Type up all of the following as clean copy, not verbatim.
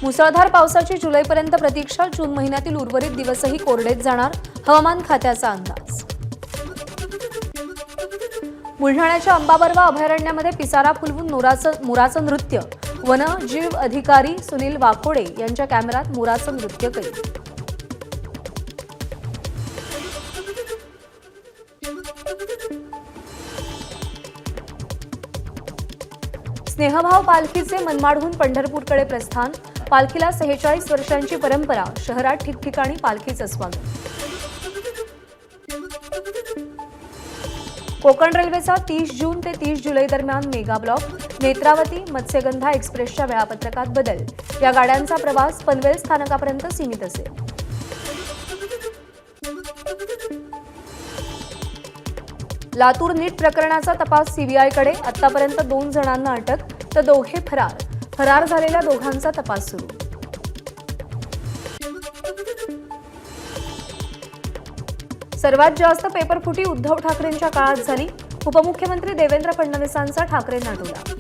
मुसळधार पावसाची जुलैपर्यंत प्रतीक्षा, जून महिन्यातील उर्वरित दिवसही कोरडेच जाणार, हवामान खात्याचा अंदाज. बुलढाण्याच्या अंबाबर्वा अभयारण्यामध्ये पिसारा फुलवून मोराचं नृत्य, वनजीव अधिकारी सुनील वाकोडे यांच्या कॅमेऱ्यात मोराचं नृत्य कैद. स्नेहभाव पालखीचे मनमाडहून पंढरपूरकडे प्रस्थान, पालखीला 46 वर्षांची परंपरा, शहरात ठिकठिकाणी पालखीचं स्वागत. कोकण रेल्वेचा 30 जून ते 30 जुलै दरम्यान मेगा ब्लॉक, नेत्रावती मत्स्यगंधा एक्सप्रेसच्या वेळापत्रकात बदल, या गाड्यांचा प्रवास पनवेल स्थानकापर्यंत सीमित असेल. लातूर नीट प्रकरणाचा तपास सीबीआयकडे, आतापर्यंत 2 जणांना अटक तर दोघे फरार झालेल्या दोघांचा तपास सुरू. सर्वात जास्त पेपरफुटी उद्धव ठाकरेंच्या काळात झाली, उपमुख्यमंत्री देवेंद्र फडणवीसांचा ठाकरेंना टोला.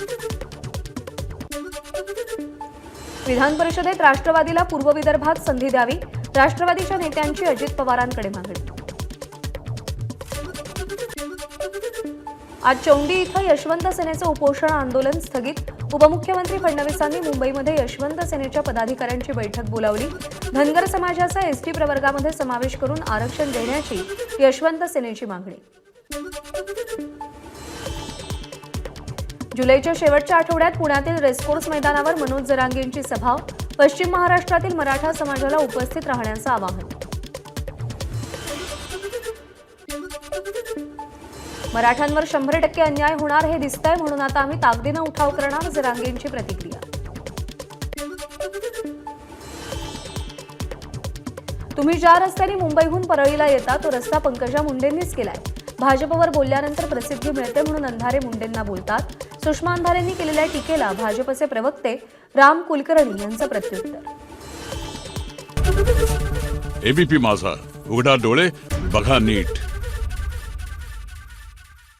विधान परिषदेत राष्ट्रवादीला पूर्व विदर्भात संधी द्यावी, राष्ट्रवादीच्या नेत्यांची अजित पवारांकडे मागणी. आज चौंडी इथं यशवंत सेनेचं उपोषण आंदोलन स्थगित, उपमुख्यमंत्री फडणवीसांनी मुंबईमध्ये यशवंत सेनेच्या पदाधिकाऱ्यांची बैठक बोलावली. धनगर समाजाचा एसटी प्रवर्गामध्ये समावेश करून आरक्षण देण्याची यशवंत सेनेची मागणी. जुलैच्या शेवटच्या आठवड्यात पुण्यातील रेसकोर्स मैदानावर मनोज जरांगेंची सभा, पश्चिम महाराष्ट्रातील मराठा समाजाला उपस्थित राहण्याचं आवाहन. मराठ्यांवर 100% अन्याय होणार हे दिसतंय, म्हणून आता आम्ही ताकदीनं उठाव करणार, जरांगेंची प्रतिक्रिया. तुम्ही ज्या रस्त्याने मुंबईहून परळीला येता तो रस्ता पंकजा मुंडेंनीच केलाय. भाजपवर बोलल्यानंतर प्रसिद्धी मिळते म्हणून अंधारे मुंडेंना बोलतात. सुषमा अंधारेंनी केलेल्या टीकेला भाजपचे प्रवक्ते राम कुलकर्णी यांचं प्रत्युत्तर. एबीपी माझा, उघडा डोळे बघा नीट.